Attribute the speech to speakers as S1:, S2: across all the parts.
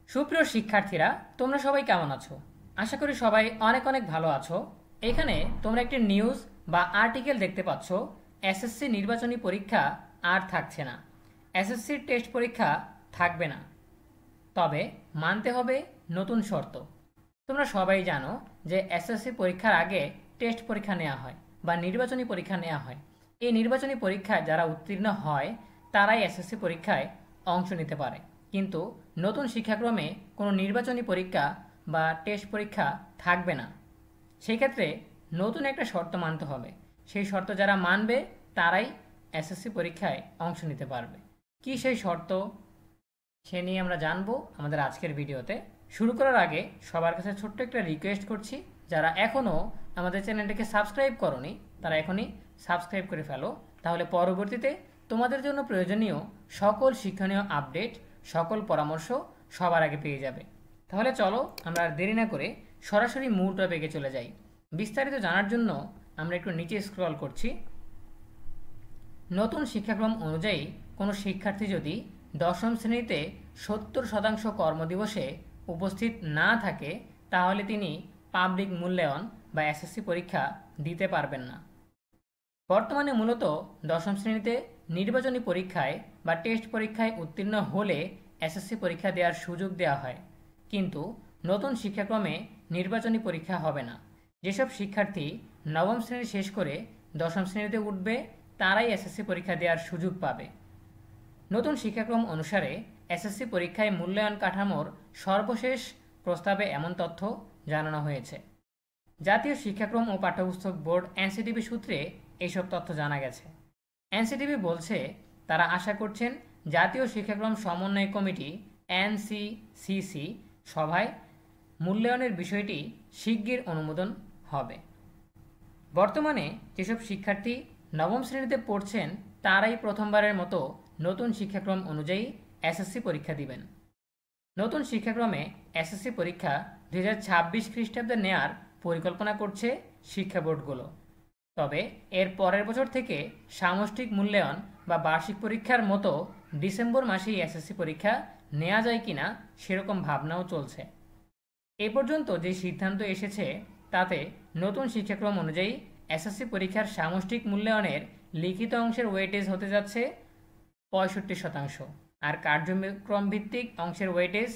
S1: সুপ্রিয় শিক্ষার্থীরা, তোমরা সবাই কেমন আছো? আশা করি সবাই অনেক অনেক ভালো আছো। এখানে তোমরা একটি নিউজ বা আর্টিকেল দেখতে পাচ্ছ। এসএসসি নির্বাচনী পরীক্ষা আর থাকছে না, এসএসসির টেস্ট পরীক্ষা থাকবে না, তবে মানতে হবে নতুন শর্ত। তোমরা সবাই জানো যে এসএসসি পরীক্ষার আগে টেস্ট পরীক্ষা নেওয়া হয় বা নির্বাচনী পরীক্ষা নেওয়া হয়। এই নির্বাচনী পরীক্ষায় যারা উত্তীর্ণ হয় তারাই এসএসসি পরীক্ষায় অংশ নিতে পারে। কিন্তু নতুন শিক্ষাক্রমে কোনো নির্বাচনী পরীক্ষা বা টেস্ট পরীক্ষা থাকবে না। সেই ক্ষেত্রে নতুন একটা শর্ত মানতে হবে। সেই শর্ত যারা মানবে তারাই এসএসসি পরীক্ষায় অংশ নিতে পারবে। কি সেই শর্ত, সে নিয়ে আমরা জানবো আমাদের আজকের ভিডিওতে। শুরু করার আগে সবার কাছে ছোট্ট একটা রিকোয়েস্ট করছি, যারা এখনও আমাদের চ্যানেলটিকে সাবস্ক্রাইব করনি তারা এখনই সাবস্ক্রাইব করে ফেলো, তাহলে পরবর্তীতে তোমাদের জন্য প্রয়োজনীয় সকল শিক্ষণীয় আপডেট, সকল পরামর্শ সবার আগে পেয়ে যাবে। তাহলে চলো আমরা আর দেরি না করে সরাসরি মূল টপিকে চলে যাই। বিস্তারিত জানার জন্য আমরা একটু নিচে স্ক্রল করছি। নতুন শিক্ষাক্রম অনুযায়ী কোনো শিক্ষার্থী যদি দশম শ্রেণীতে 70% কর্মদিবসে উপস্থিত না থাকে তাহলে তিনি পাবলিক মূল্যায়ন বা এসএসসি পরীক্ষা দিতে পারবেন না। বর্তমানে মূলত দশম শ্রেণীতে নির্বাচনী পরীক্ষায় বা টেস্ট পরীক্ষায় উত্তীর্ণ হলে এসএসসি পরীক্ষা দেওয়ার সুযোগ দেওয়া হয়, কিন্তু নতুন শিক্ষাক্রমে নির্বাচনী পরীক্ষা হবে না। যেসব শিক্ষার্থী নবম শ্রেণী শেষ করে দশম শ্রেণীতে উঠবে তারাই এসএসসি পরীক্ষা দেওয়ার সুযোগ পাবে। নতুন শিক্ষাক্রম অনুসারে এসএসসি পরীক্ষায় মূল্যায়ন কাঠামোর সর্বশেষ প্রস্তাবে এমন তথ্য জানানো হয়েছে। জাতীয় শিক্ষাক্রম ও পাঠ্যপুস্তক বোর্ড এনসিটিবি সূত্রে এইসব তথ্য জানা গেছে। এনসিটিবি বলছে তারা আশা করছেন জাতীয় শিক্ষাক্রম সমন্বয় কমিটি এনসিসিসি সভায় মূল্যায়নের বিষয়টি শিগগির অনুমোদন হবে। বর্তমানে যেসব শিক্ষার্থী নবম শ্রেণীতে পড়ছেন তারাই প্রথমবারের মতো নতুন শিক্ষাক্রম অনুযায়ী এসএসসি পরীক্ষা দিবেন। নতুন শিক্ষাক্রমে এসএসসি পরীক্ষা 2026 খ্রিস্টাব্দে নেয়ার পরিকল্পনা করছে শিক্ষা বোর্ডগুলো। তবে এর পরের বছর থেকে সামষ্টিক মূল্যায়ন বা বার্ষিক পরীক্ষার মতো ডিসেম্বর মাসেই এসএসসি পরীক্ষা নেওয়া যায় কিনা সেরকম ভাবনাও চলছে। এ পর্যন্ত যে সিদ্ধান্ত এসেছে তাতে নতুন শিক্ষাক্রম অনুযায়ী এসএসসি পরীক্ষার সামষ্টিক মূল্যায়নের লিখিত অংশের ওয়েটেজ হতে যাচ্ছে 65%, আর কার্যক্রম ভিত্তিক অংশের ওয়েটেজ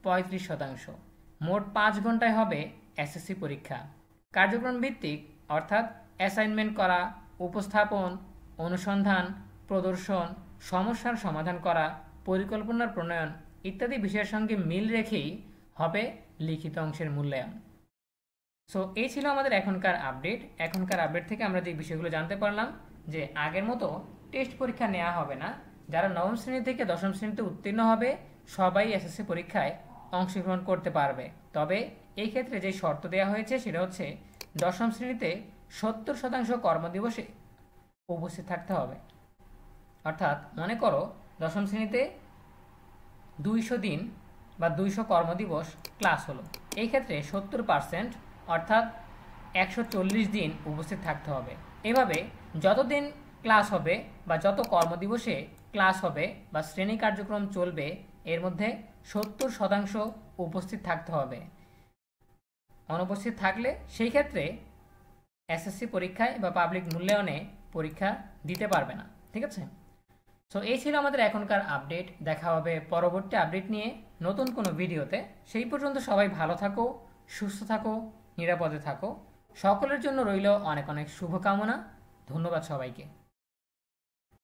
S1: 35%। মোট 5 ঘন্টায় হবে এসএসসি পরীক্ষা। কার্যক্রম ভিত্তিক অর্থাৎ অ্যাসাইনমেন্ট করা, উপস্থাপন, অনুসন্ধান, প্রদর্শন, সমস্যার সমাধান করা, পরিকল্পনার প্রণয়ন ইত্যাদি বিষয়ের সঙ্গে মিল রেখেই হবে লিখিত অংশের মূল্যায়ন। সো এই ছিল আমাদের এখনকার আপডেট থেকে আমরা যে বিষয়গুলো জানতে পারলাম যে আগের মতো টেস্ট পরীক্ষা নেওয়া হবে না। যারা নবম শ্রেণী থেকে দশম শ্রেণীতে উত্তীর্ণ হবে সবাই এসএসসি পরীক্ষায় অংশগ্রহণ করতে পারবে। তবে এই ক্ষেত্রে যে শর্ত দেওয়া হয়েছে সেটা হচ্ছে দশম শ্রেণীতে 70% কর্মদিবসে উপস্থিত থাকতে হবে। অর্থাৎ মনে করো দশম শ্রেণীতে 200 দিন বা 200 কর্মদিবস ক্লাস হলো, এই ক্ষেত্রে 70% অর্থাৎ 140 দিন উপস্থিত থাকতে হবে। এভাবে যতদিন ক্লাস হবে বা যত কর্মদিবসে ক্লাস হবে বা শ্রেণী কার্যক্রম চলবে এর মধ্যে 70% উপস্থিত থাকতে হবে। অনুপস্থিত থাকলে সেই ক্ষেত্রে এসএসসি পরীক্ষায় বা পাবলিক মূল্যায়নে পরীক্ষা দিতে পারবে না। ঠিক আছে? সো এই ছিল আমাদের এখনকার আপডেট। দেখা হবে পরবর্তী আপডেট নিয়ে নতুন কোনো ভিডিওতে। সেই পর্যন্ত সবাই ভালো থাকো, সুস্থ থাকো, নিরাপদে থাকো। সকলের জন্য রইল অনেক অনেক শুভকামনা। ধন্যবাদ সবাইকে।